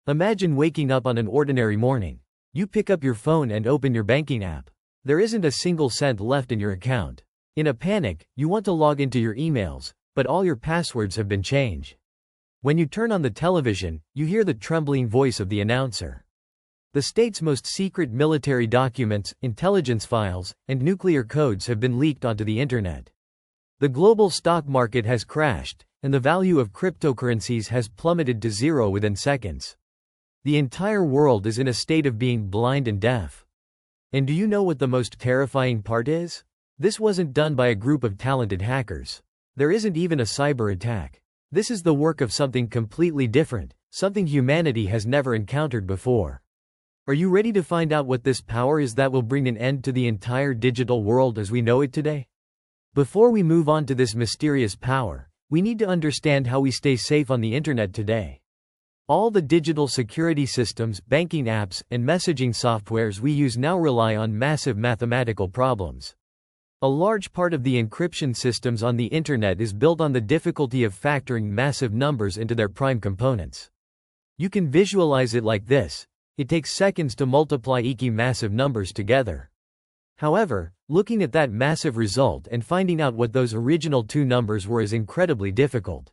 Imagine waking up on an ordinary morning. You pick up your phone and open your banking app. There isn't a single cent left in your account. In a panic, you want to log into your emails, but all your passwords have been changed. When you turn on the television, you hear the trembling voice of the announcer. The state's most secret military documents, intelligence files, and nuclear codes have been leaked onto the internet. The global stock market has crashed, and the value of cryptocurrencies has plummeted to zero within seconds. The entire world is in a state of being blind and deaf. And do you know what the most terrifying part is? This wasn't done by a group of talented hackers. There isn't even a cyber attack. This is the work of something completely different, something humanity has never encountered before. Are you ready to find out what this power is that will bring an end to the entire digital world as we know it today? Before we move on to this mysterious power, we need to understand how we stay safe on the internet today. All the digital security systems, banking apps, and messaging softwares we use now rely on massive mathematical problems. A large part of the encryption systems on the internet is built on the difficulty of factoring massive numbers into their prime components. You can visualize it like this. It takes seconds to multiply massive numbers together. However, looking at that massive result and finding out what those original two numbers were is incredibly difficult.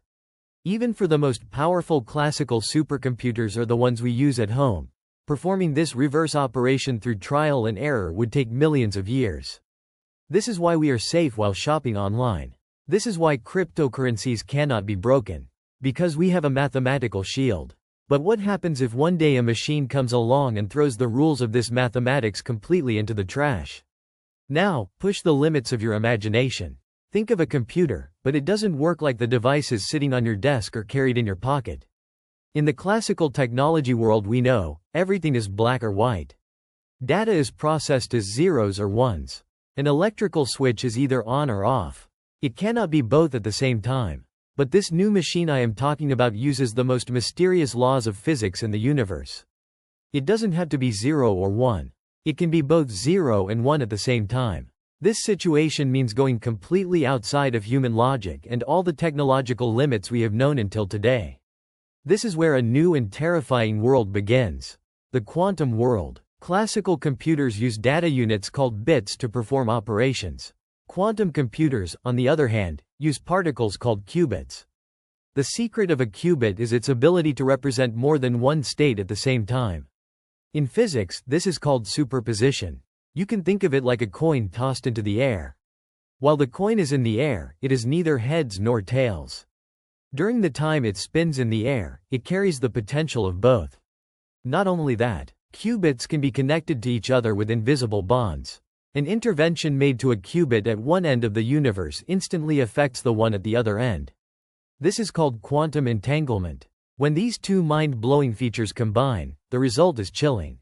Even for the most powerful classical supercomputers or the ones we use at home, performing this reverse operation through trial and error would take millions of years. This is why we are safe while shopping online. This is why cryptocurrencies cannot be broken. Because we have a mathematical shield. But what happens if one day a machine comes along and throws the rules of this mathematics completely into the trash? Now, push the limits of your imagination. Think of a computer, but it doesn't work like the devices sitting on your desk or carried in your pocket. In the classical technology world we know, everything is black or white. Data is processed as zeros or ones. An electrical switch is either on or off. It cannot be both at the same time. But this new machine I am talking about uses the most mysterious laws of physics in the universe. It doesn't have to be 0 or 1. It can be both 0 and 1 at the same time. This situation means going completely outside of human logic and all the technological limits we have known until today. This is where a new and terrifying world begins. The quantum world. Classical computers use data units called bits to perform operations. Quantum computers, on the other hand, use particles called qubits. The secret of a qubit is its ability to represent more than one state at the same time. In physics, this is called superposition. You can think of it like a coin tossed into the air. While the coin is in the air, it is neither heads nor tails. During the time it spins in the air, it carries the potential of both. Not only that, qubits can be connected to each other with invisible bonds. An intervention made to a qubit at one end of the universe instantly affects the one at the other end. This is called quantum entanglement. When these two mind-blowing features combine, the result is chilling.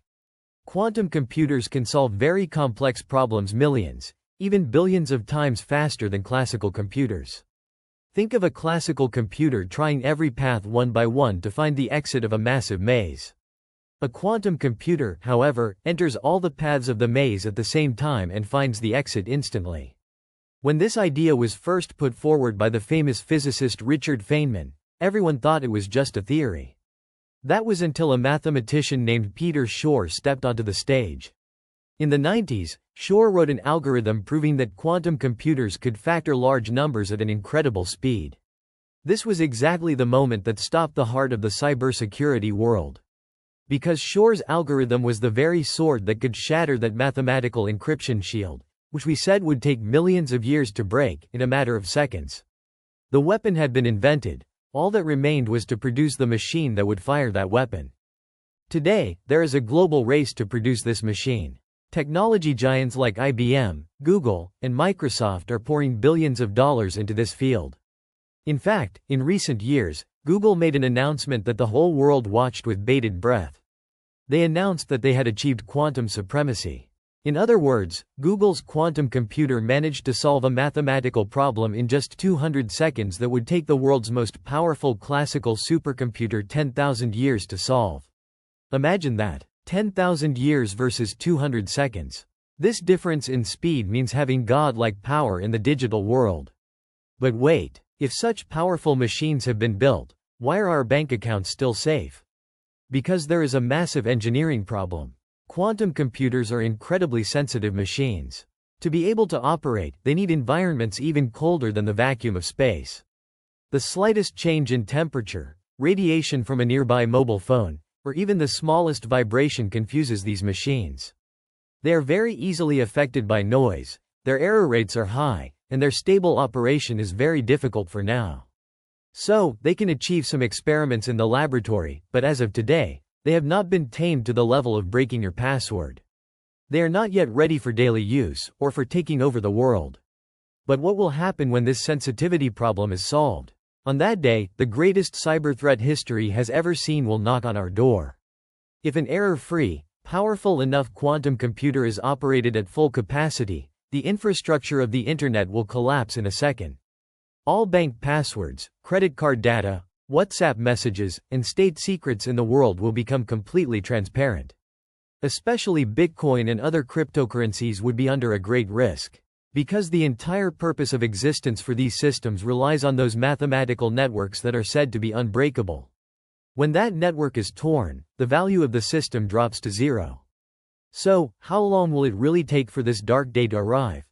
Quantum computers can solve very complex problems millions, even billions of times faster than classical computers. Think of a classical computer trying every path one by one to find the exit of a massive maze. A quantum computer, however, enters all the paths of the maze at the same time and finds the exit instantly. When this idea was first put forward by the famous physicist Richard Feynman, everyone thought it was just a theory. That was until a mathematician named Peter Shor stepped onto the stage. In the 90s, Shor wrote an algorithm proving that quantum computers could factor large numbers at an incredible speed. This was exactly the moment that stopped the heart of the cybersecurity world. Because Shor's algorithm was the very sword that could shatter that mathematical encryption shield, which we said would take millions of years to break, in a matter of seconds. The weapon had been invented. All that remained was to produce the machine that would fire that weapon. Today, there is a global race to produce this machine. Technology giants like IBM, Google, and Microsoft are pouring billions of dollars into this field. In fact, in recent years, Google made an announcement that the whole world watched with bated breath. They announced that they had achieved quantum supremacy. In other words, Google's quantum computer managed to solve a mathematical problem in just 200 seconds that would take the world's most powerful classical supercomputer 10,000 years to solve. Imagine that. 10,000 years versus 200 seconds. This difference in speed means having God-like power in the digital world. But wait, if such powerful machines have been built, why are our bank accounts still safe? Because there is a massive engineering problem. Quantum computers are incredibly sensitive machines. To be able to operate, they need environments even colder than the vacuum of space. The slightest change in temperature, radiation from a nearby mobile phone, or even the smallest vibration confuses these machines. They are very easily affected by noise, their error rates are high, and their stable operation is very difficult for now. So, they can achieve some experiments in the laboratory, but as of today, they have not been tamed to the level of breaking your password. They are not yet ready for daily use, or for taking over the world. But what will happen when this sensitivity problem is solved? On that day, the greatest cyber threat history has ever seen will knock on our door. If an error-free, powerful enough quantum computer is operated at full capacity, the infrastructure of the internet will collapse in a second. All bank passwords, credit card data, WhatsApp messages, and state secrets in the world will become completely transparent. Especially Bitcoin and other cryptocurrencies would be under a great risk. Because the entire purpose of existence for these systems relies on those mathematical networks that are said to be unbreakable. When that network is torn, the value of the system drops to zero. So, how long will it really take for this dark day to arrive?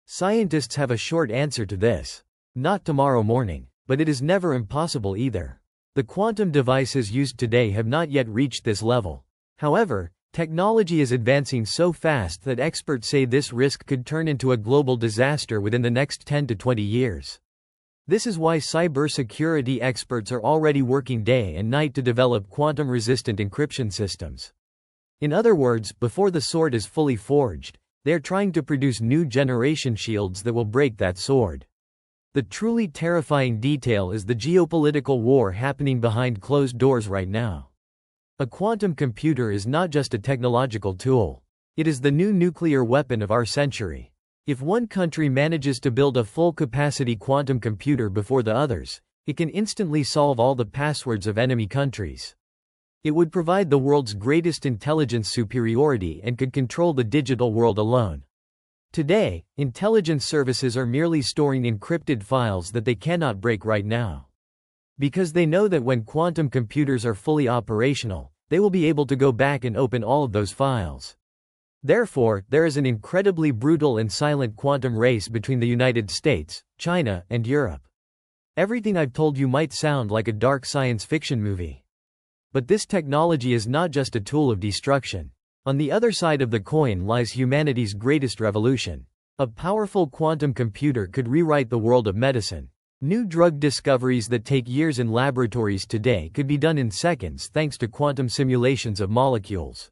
Scientists have a short answer to this. Not tomorrow morning, but it is never impossible either. The quantum devices used today have not yet reached this level. However, technology is advancing so fast that experts say this risk could turn into a global disaster within the next 10 to 20 years. This is why cybersecurity experts are already working day and night to develop quantum-resistant encryption systems. In other words, before the sword is fully forged, they are trying to produce new generation shields that will break that sword. The truly terrifying detail is the geopolitical war happening behind closed doors right now. A quantum computer is not just a technological tool. It is the new nuclear weapon of our century. If one country manages to build a full-capacity quantum computer before the others, it can instantly solve all the passwords of enemy countries. It would provide the world's greatest intelligence superiority and could control the digital world alone. Today, intelligence services are merely storing encrypted files that they cannot break right now. Because they know that when quantum computers are fully operational, they will be able to go back and open all of those files. Therefore, there is an incredibly brutal and silent quantum race between the United States, China, and Europe. Everything I've told you might sound like a dark science fiction movie. But this technology is not just a tool of destruction. On the other side of the coin lies humanity's greatest revolution. A powerful quantum computer could rewrite the world of medicine. New drug discoveries that take years in laboratories today could be done in seconds thanks to quantum simulations of molecules.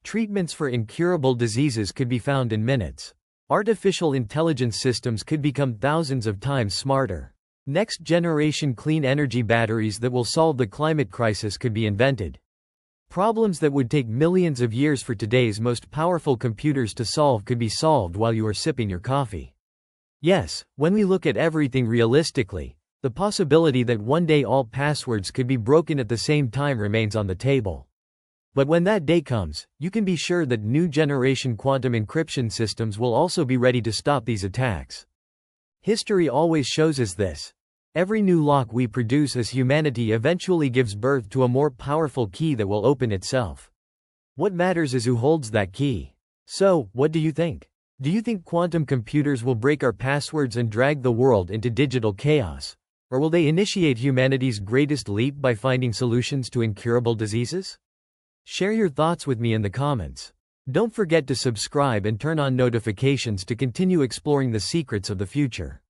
Treatments for incurable diseases could be found in minutes. Artificial intelligence systems could become thousands of times smarter. Next-generation clean energy batteries that will solve the climate crisis could be invented. Problems that would take millions of years for today's most powerful computers to solve could be solved while you are sipping your coffee. Yes, when we look at everything realistically, the possibility that one day all passwords could be broken at the same time remains on the table. But when that day comes, you can be sure that new generation quantum encryption systems will also be ready to stop these attacks. History always shows us this. Every new lock we produce as humanity eventually gives birth to a more powerful key that will open itself. What matters is who holds that key. So, what do you think? Do you think quantum computers will break our passwords and drag the world into digital chaos? Or will they initiate humanity's greatest leap by finding solutions to incurable diseases? Share your thoughts with me in the comments. Don't forget to subscribe and turn on notifications to continue exploring the secrets of the future.